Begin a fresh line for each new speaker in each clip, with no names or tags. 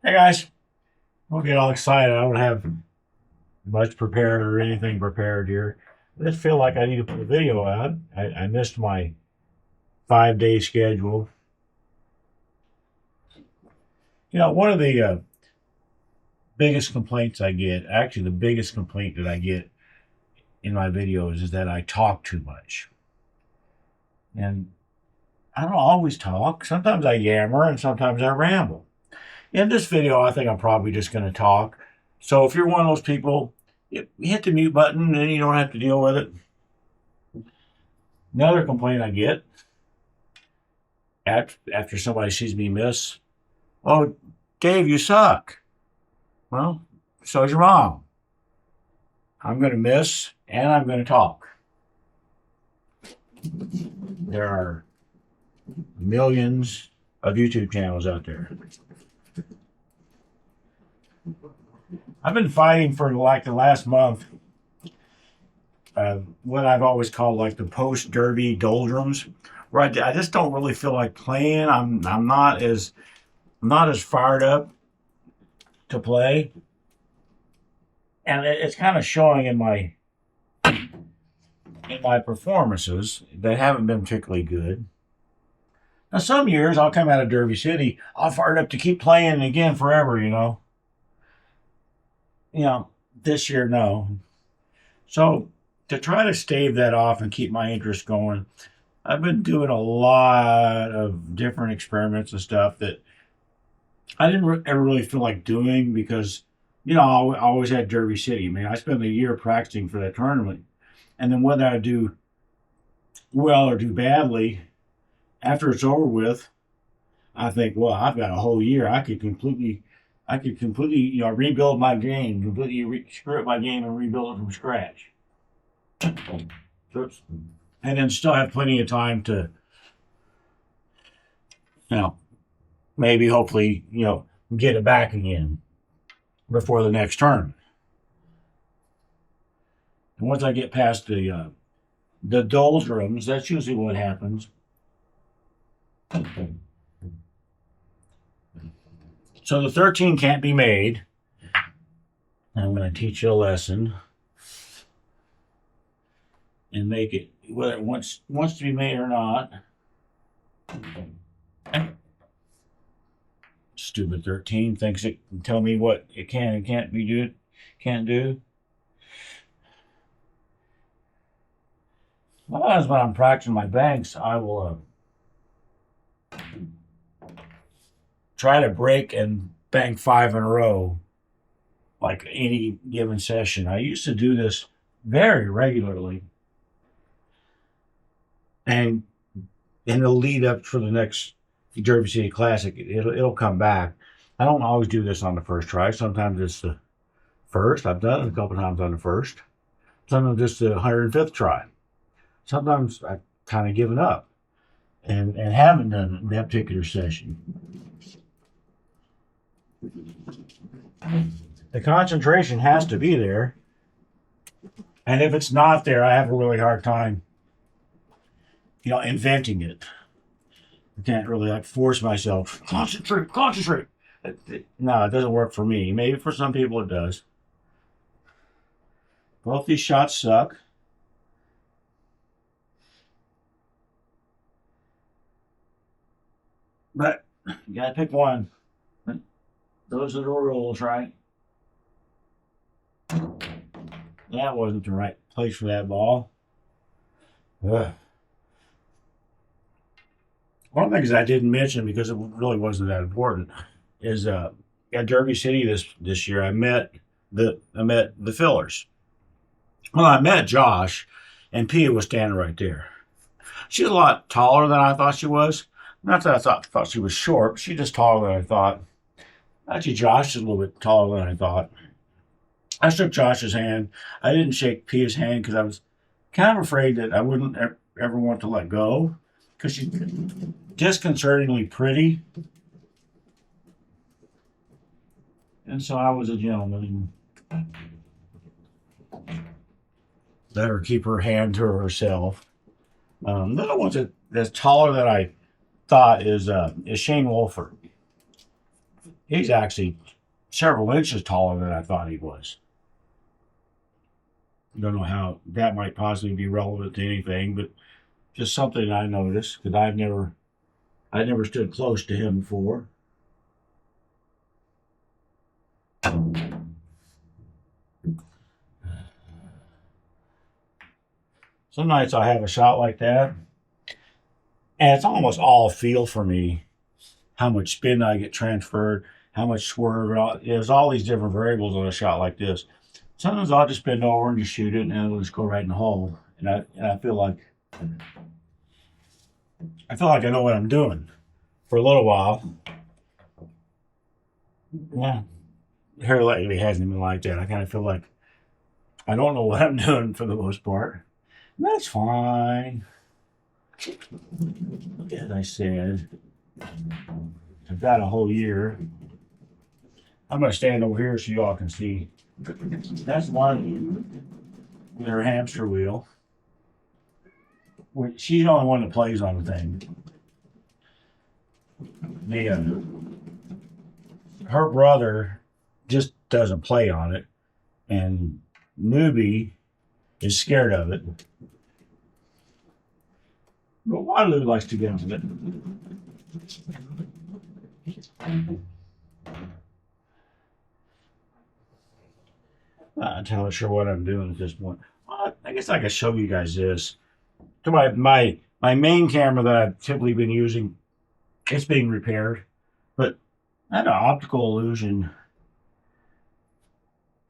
Hey guys, don't get all excited. I don't have much prepared or anything prepared here. I just feel like I need to put a video out. I missed my 5 day schedule. One of the biggest complaints I get, actually the biggest complaint that I get in my videos is that I talk too much. And I don't always talk. Sometimes I yammer and sometimes I ramble. In this video, I think I'm probably just going to talk. So if you're one of those people, you hit the mute button and you don't have to deal with it. Another complaint I get after somebody sees me miss, oh, Dave, you suck. Well, so's your mom. I'm going to miss and I'm going to talk. There are millions of YouTube channels out there. I've been fighting for like the last month what I've always called like the post-derby doldrums, where I just don't really feel like playing. I'm not as fired up to play, and it's kind of showing in my performances that haven't been particularly good. Now, some years I'll come out of Derby City, I'll fired up to keep playing again forever, this year, no. So to try to stave that off and keep my interest going, I've been doing a lot of different experiments and stuff that I didn't ever really feel like doing because, I always had Derby City. I mean, I spent a year practicing for that tournament. And then whether I do well or do badly, after it's over with, I think, well, I've got a whole year. I could completely, rebuild my game, completely screw up my game and rebuild it from scratch. And then still have plenty of time to, maybe hopefully, get it back again before the next tournament. And once I get past the doldrums, that's usually what happens. So the 13 can't be made. I'm going to teach you a lesson and make it whether it wants to be made or not. Stupid 13 thinks it can tell me what it can and can't do. Sometimes when I'm practicing my banks, I will try to break and bank 5 in a row, like any given session. I used to do this very regularly, and in the lead up for the next Derby City Classic, it'll come back. I don't always do this on the first try. Sometimes it's the first. I've done it a couple times on the first. Sometimes it's the 105th try. Sometimes I've kind of given up and haven't done that particular session. The concentration has to be there, and if it's not there, I have a really hard time, inventing it. I can't really force myself. Concentrate. No, it doesn't work for me. Maybe for some people it does. Both these shots suck. But you gotta pick one. Those are the rules, right? That wasn't the right place for that ball. Ugh. One of the things I didn't mention because it really wasn't that important is at Derby City this year I met the fillers. Well, I met Josh, and Pia was standing right there. She's a lot taller than I thought she was. Not that I thought she was short, but she's just taller than I thought. Actually, Josh is a little bit taller than I thought. I shook Josh's hand. I didn't shake Pia's hand because I was kind of afraid that I wouldn't ever want to let go because she's disconcertingly pretty. And so I was a gentleman and let her keep her hand to herself. The other one that's taller than I thought is Shane Wolford. He's actually several inches taller than I thought he was. I don't know how that might possibly be relevant to anything, but just something I noticed because I never stood close to him before. Some nights I have a shot like that, and it's almost all feel for me how much spin I get transferred, how much swerve. There's all these different variables on a shot like this. Sometimes I'll just bend over and just shoot it, and it'll just go right in the hole. And I feel like I know what I'm doing for a little while. Yeah, here lately hasn't been like that. I kind of feel like I don't know what I'm doing for the most part. And that's fine. As I said, I've got a whole year. I'm going to stand over here so y'all can see. That's one with her hamster wheel. She's the only one that plays on the thing. Her brother just doesn't play on it, and Newbie is scared of it. But Waterloo likes to get on it. I'm not entirely sure what I'm doing at this point. I guess I could show you guys this. So my main camera that I've typically been using, it's being repaired. But I had an optical illusion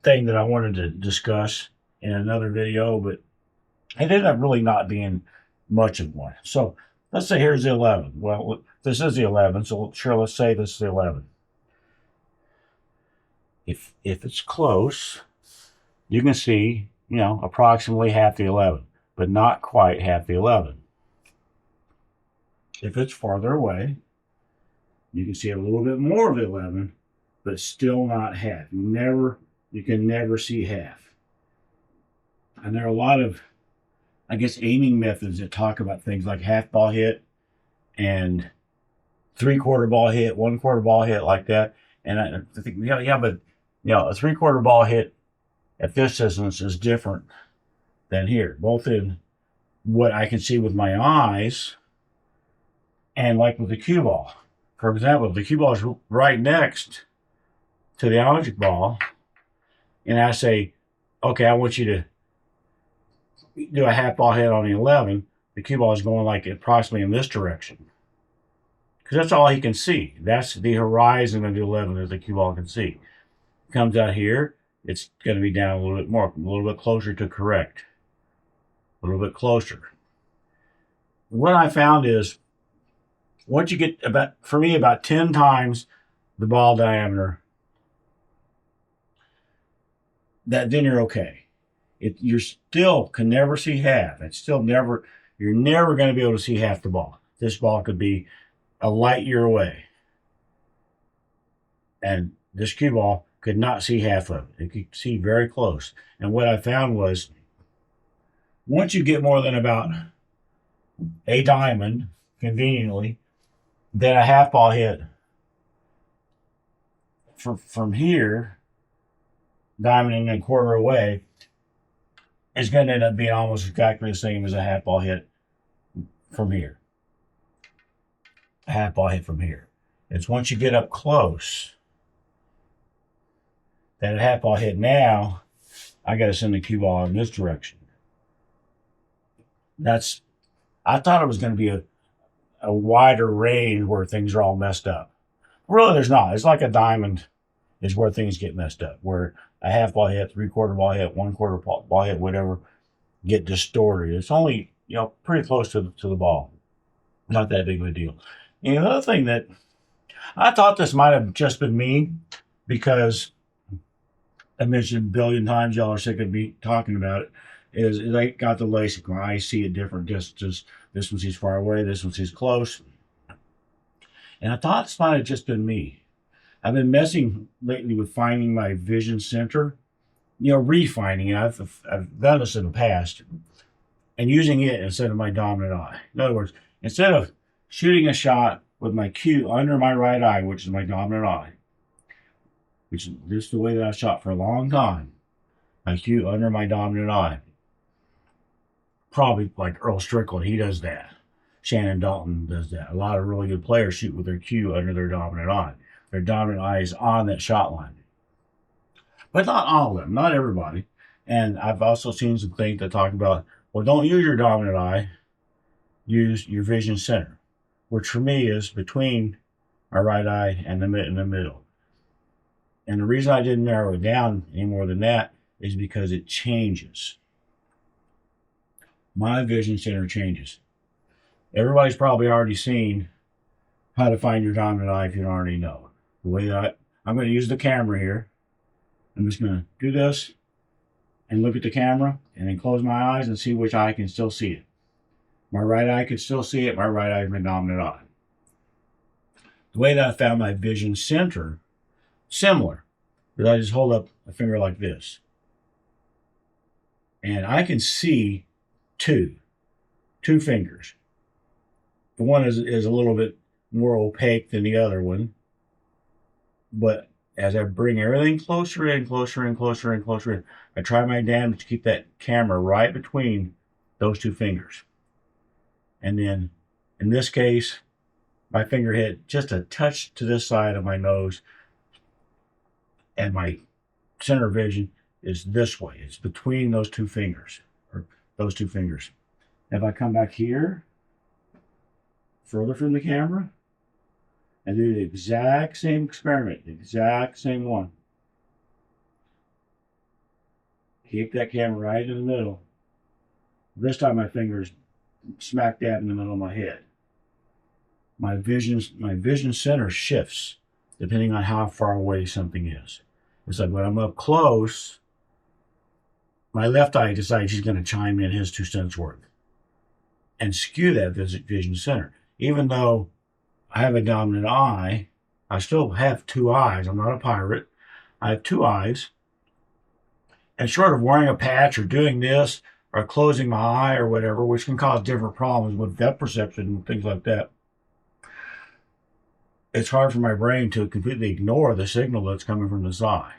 thing that I wanted to discuss in another video, but it ended up really not being much of one. So let's say here's the 11. Well, this is the 11, so sure, let's say this is the 11. If it's close, you can see, approximately half the 11, but not quite half the 11. If it's farther away, you can see a little bit more of the 11, but still not half. You can never see half. And there are a lot of, I guess, aiming methods that talk about things like half ball hit and 3/4 ball hit, 1/4 ball hit, like that. And I think, but a 3/4 ball hit at this distance is different than here, both in what I can see with my eyes and like with the cue ball. For example, if the cue ball is right next to the object ball, and I say, okay, I want you to do a half ball hit on the 11, the cue ball is going like approximately in this direction. Because that's all he can see. That's the horizon of the 11 that the cue ball can see. Comes out here, it's going to be down a little bit more, a little bit closer to correct. A little bit closer. What I found is, once you get about 10 times the ball diameter, then you're okay. You still can never see half. You're never going to be able to see half the ball. This ball could be a light year away. And this cue ball could not see half of it. It could see very close. And what I found was, once you get more than about a diamond, conveniently, then a half ball hit from here, diamond and a quarter away, is going to end up being almost exactly the same as a half ball hit from here. A half ball hit from here. It's once you get up close that a half ball hit, now I got to send the cue ball in this direction. I thought it was going to be a wider range where things are all messed up. Really, there's not. It's like a diamond is where things get messed up, where a half ball hit, 3/4 ball hit, 1/4 ball hit, whatever, get distorted. It's only, pretty close to the ball. Not that big of a deal. And another thing that I thought this might have just been me, because I mentioned a billion times, y'all are sick of me talking about it, is I got the LASIK where I see at different distances. This one sees far away, this one sees close. And I thought this might have just been me. I've been messing lately with finding my vision center, refining it. I've done this in the past, and using it instead of my dominant eye. In other words, instead of shooting a shot with my cue under my right eye, which is my dominant eye, which this is the way that I shot for a long time. My cue under my dominant eye. Probably like Earl Strickland, he does that. Shannon Dalton does that. A lot of really good players shoot with their cue under their dominant eye. Their dominant eye is on that shot line. But not all of them, not everybody. And I've also seen some things that talk about, well, don't use your dominant eye, use your vision center, which for me is between my right eye and the middle. And the reason I didn't narrow it down any more than that is because it changes. My vision center changes. Everybody's probably already seen how to find your dominant eye if you don't already know. The way that I'm going to use the camera here. I'm just going to do this and look at the camera and then close my eyes and see which eye can still see it. My right eye can still see it. My right eye is my dominant eye. The way that I found my vision center, similar, is I just hold up a finger like this. And I can see two fingers. The one is a little bit more opaque than the other one. But as I bring everything closer in, closer in, closer in, closer in, I try my damnedest to keep that camera right between those two fingers. And then, in this case, my finger hit just a touch to this side of my nose, and my center of vision is this way. It's between those two fingers, or those two fingers. If I come back here, further from the camera, and do the exact same experiment, the exact same one. Keep that camera right in the middle. This time my finger's smack dab in the middle of my head. My vision center shifts depending on how far away something is. It's like when I'm up close, my left eye decides he's going to chime in his 2 cents worth and skew that vision center. Even though I have a dominant eye, I still have 2 eyes. I'm not a pirate. I have 2 eyes. And short of wearing a patch or doing this or closing my eye or whatever, which can cause different problems with depth perception and things like that, it's hard for my brain to completely ignore the signal that's coming from this eye.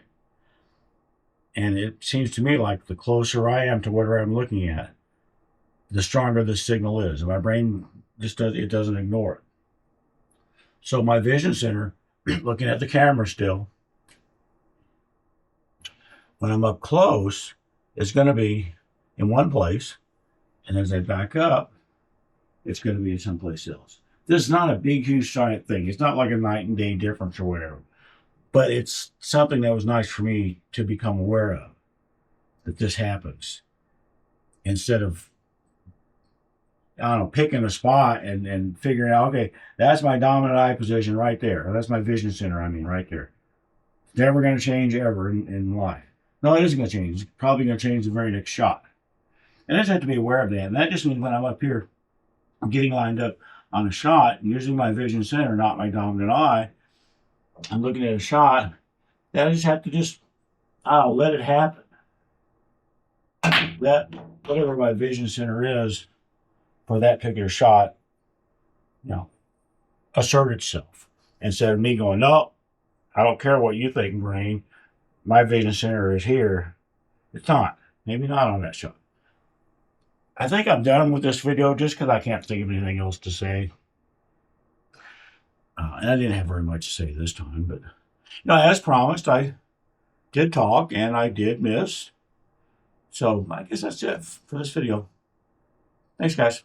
And it seems to me like the closer I am to whatever I'm looking at, the stronger the signal is. And my brain just doesn't ignore it. So my vision center, looking at the camera still, when I'm up close, it's going to be in one place. And as I back up, it's going to be someplace else. This is not a big, huge, giant thing. It's not like a night and day difference or whatever. But it's something that was nice for me to become aware of, that this happens. Instead of, I don't know, picking a spot and figuring out, okay, that's my dominant eye position right there. Or that's my vision center, right there. It's never going to change ever in life. No, it isn't going to change. It's probably going to change the very next shot. And I just have to be aware of that. And that just means when I'm up here, I'm getting lined up on a shot, and using my vision center, not my dominant eye, I'm looking at a shot, that I just have to let it happen. That, whatever my vision center is for that particular shot, assert itself. Instead of me going, no, I don't care what you think, brain. My vision center is here. It's not. Maybe not on that shot. I think I'm done with this video just because I can't think of anything else to say. And I didn't have very much to say this time, but as promised, I did talk and I did miss. So I guess that's it for this video. Thanks, guys.